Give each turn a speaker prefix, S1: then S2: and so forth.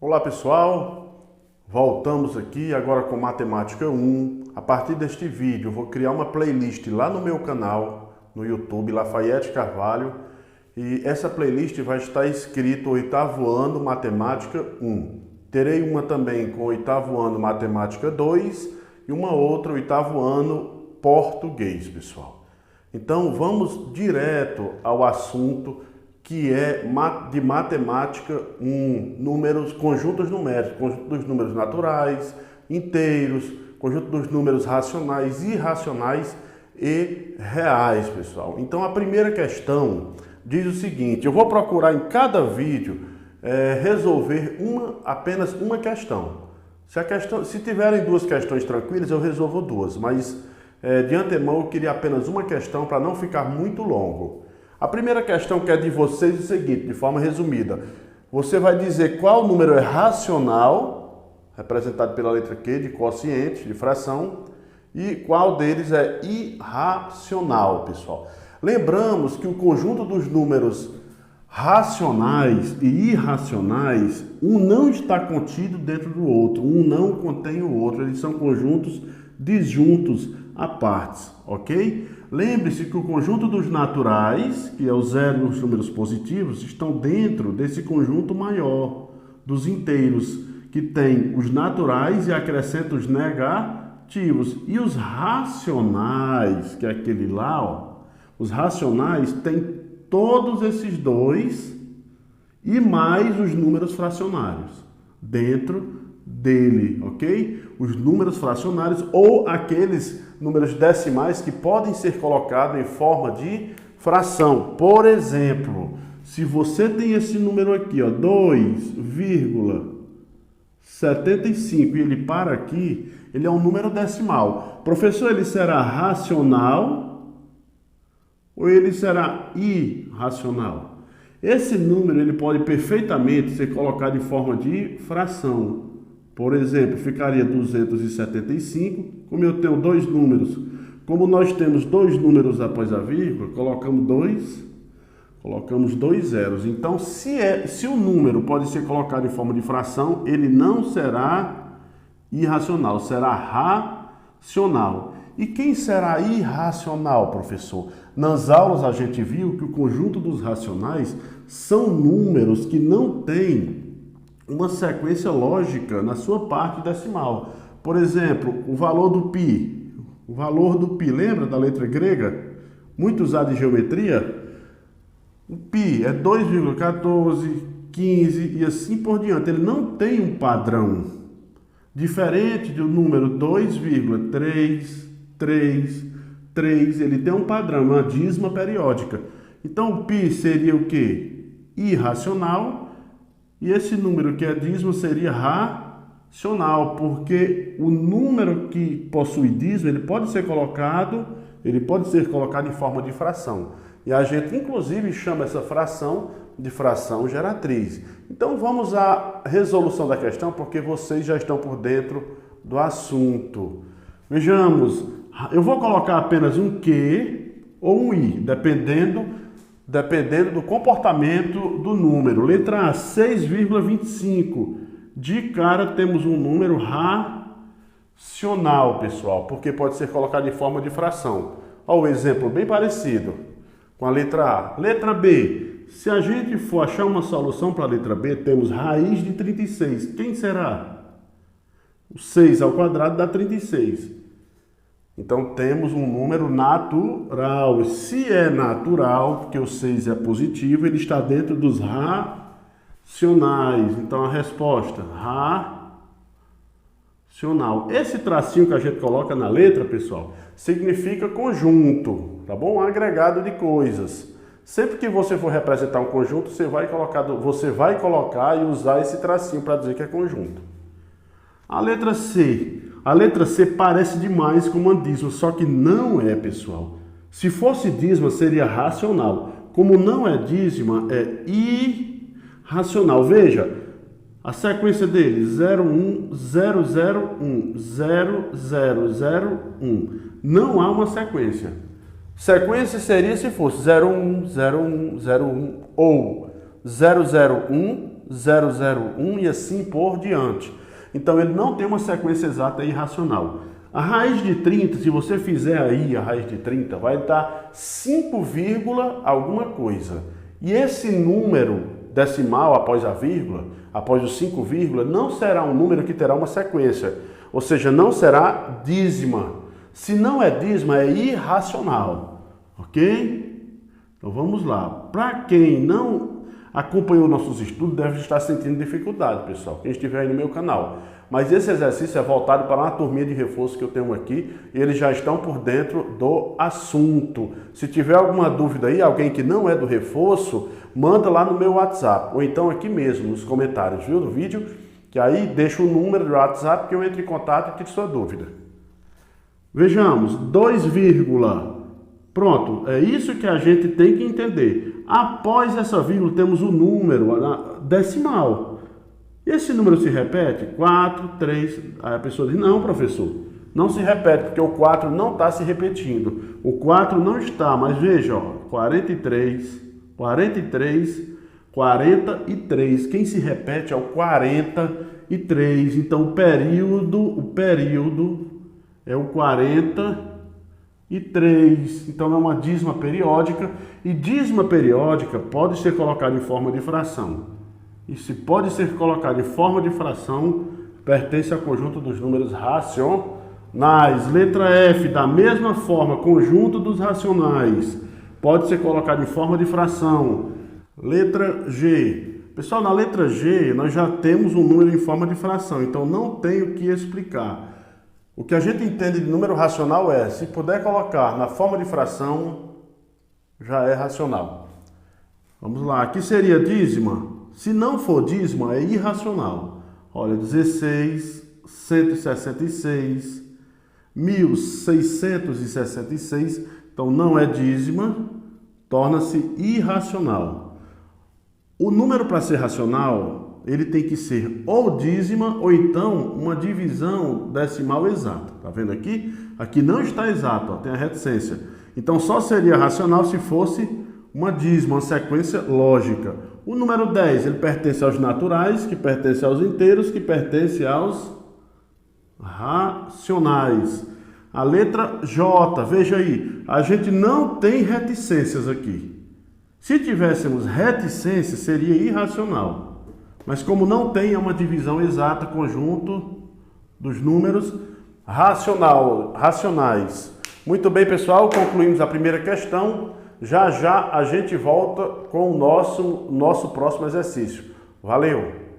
S1: Olá pessoal, voltamos aqui agora com Matemática 1. A partir deste vídeo eu vou criar uma playlist lá no meu canal, no YouTube, Lafayette Carvalho. E essa playlist vai estar escrito oitavo ano Matemática 1. Terei uma também com oitavo ano Matemática 2 e uma outra oitavo ano Português, pessoal. Então vamos direto ao assunto que é de matemática 1, números, conjuntos numéricos, conjunto dos números naturais, inteiros, conjunto dos números racionais, irracionais e reais, pessoal. Então a primeira questão diz o seguinte: eu vou procurar em cada vídeo resolver apenas uma questão. Se tiverem duas questões tranquilas, eu resolvo duas, mas de antemão eu queria apenas uma questão para não ficar muito longo. A primeira questão que é de vocês é o seguinte, de forma resumida. Você vai dizer qual número é racional, representado pela letra Q, de quociente, de fração, e qual deles é irracional, pessoal. Lembramos que o conjunto dos números racionais e irracionais, um não está contido dentro do outro, um não contém o outro, eles são conjuntos disjuntos a partes, ok? Lembre-se que o conjunto dos naturais, que é o zero e os números positivos, estão dentro desse conjunto maior, dos inteiros, que tem os naturais e acrescenta os negativos. E os racionais, que é aquele lá, ó, os racionais têm todos esses dois e mais os números fracionários dentro dele, ok? Os números fracionários ou aqueles números decimais que podem ser colocados em forma de fração. Por exemplo, se você tem esse número aqui, ó, 2,75 e ele para aqui, ele é um número decimal. Professor, ele será racional ou ele será irracional? Esse número ele pode perfeitamente ser colocado em forma de fração. Por exemplo, ficaria 275, como eu tenho dois números, como nós temos dois números após a vírgula, colocamos dois zeros. Então, se o número pode ser colocado em forma de fração, ele não será irracional, será racional. E quem será irracional, professor? Nas aulas a gente viu que o conjunto dos racionais são números que não têm uma sequência lógica na sua parte decimal. Por exemplo, o valor do π. O valor do π, lembra da letra grega? Muito usado em geometria. O π é 2,14, 15 e assim por diante. Ele não tem um padrão. Diferente do número 2,333, ele tem um padrão, uma dízima periódica. Então o π seria o quê? Irracional. E esse número que é dízimo seria racional, porque o número que possui dízimo, ele pode ser colocado em forma de fração. E a gente, inclusive, chama essa fração de fração geratriz. Então, vamos à resolução da questão, porque vocês já estão por dentro do assunto. Vejamos, eu vou colocar apenas um Q ou um I, dependendo do comportamento do número. Letra A, 6,25. De cara temos um número racional, pessoal, porque pode ser colocado em forma de fração. Olha o exemplo bem parecido com a letra A. Letra B, se a gente for achar uma solução para a letra B, temos raiz de 36. Quem será? O 6 ao quadrado dá 36. Então, temos um número natural. Se é natural, porque o 6 é positivo, ele está dentro dos racionais. Então, a resposta, racional. Esse tracinho que a gente coloca na letra, pessoal, significa conjunto, tá bom? Um agregado de coisas. Sempre que você for representar um conjunto, você vai colocar e usar esse tracinho para dizer que é conjunto. A letra C. A letra C parece demais com uma dízima, só que não é, pessoal. Se fosse dízima, seria racional. Como não é dízima, é irracional. Veja, a sequência dele, 0, 1, 0, 0, 1, 0, 0, 0, 1. Não há uma sequência. Sequência seria se fosse 0, 1, 0, 1, 0, 1 ou 0, 0, 1, 001 e assim por diante. Então ele não tem uma sequência exata irracional. A raiz de 30, se você fizer aí a raiz de 30, vai dar 5, alguma coisa. E esse número decimal após a vírgula, após os 5, não será um número que terá uma sequência. Ou seja, não será dízima. Se não é dízima, é irracional. Ok? Então vamos lá. Para quem não acompanhou nossos estudos, deve estar sentindo dificuldade, pessoal. Quem estiver aí no meu canal. Mas esse exercício é voltado para uma turminha de reforço que eu tenho aqui. E eles já estão por dentro do assunto. Se tiver alguma dúvida aí, alguém que não é do reforço, manda lá no meu WhatsApp. Ou então aqui mesmo, nos comentários, viu, do vídeo. Que aí deixa o número do WhatsApp que eu entre em contato e tire sua dúvida. Vejamos, 2, pronto, é isso que a gente tem que entender. Após essa vírgula temos o número decimal. Esse número se repete? 4, 3, aí a pessoa diz, não professor, não se repete porque o 4 não está se repetindo. O 4 não está, mas veja, ó, 43, 43, quem se repete é o 43, então o período é o 43, então é uma dízima periódica, e dízima periódica pode ser colocada em forma de fração. E se pode ser colocado em forma de fração, pertence ao conjunto dos números racionais. Letra F, da mesma forma, conjunto dos racionais, pode ser colocado em forma de fração. Letra G. Pessoal, na letra G, nós já temos um número em forma de fração, então não tem o que explicar. O que a gente entende de número racional é, se puder colocar na forma de fração, já é racional. Vamos lá, aqui seria dízima. Se não for dízima, é irracional. Olha, 16, 166, 1666, então não é dízima, torna-se irracional. O número para ser racional, ele tem que ser ou dízima ou então uma divisão decimal exata. Tá vendo aqui? Aqui não está exato, ó, tem a reticência. Então só seria racional se fosse uma dízima, uma sequência lógica. O número 10, ele pertence aos naturais, que pertence aos inteiros, que pertence aos racionais. A letra J, veja aí, a gente não tem reticências aqui. Se tivéssemos reticências, seria irracional. Mas como não tem, é uma divisão exata, conjunto dos números racionais. Muito bem, pessoal, concluímos a primeira questão. Já já a gente volta com o nosso próximo exercício. Valeu!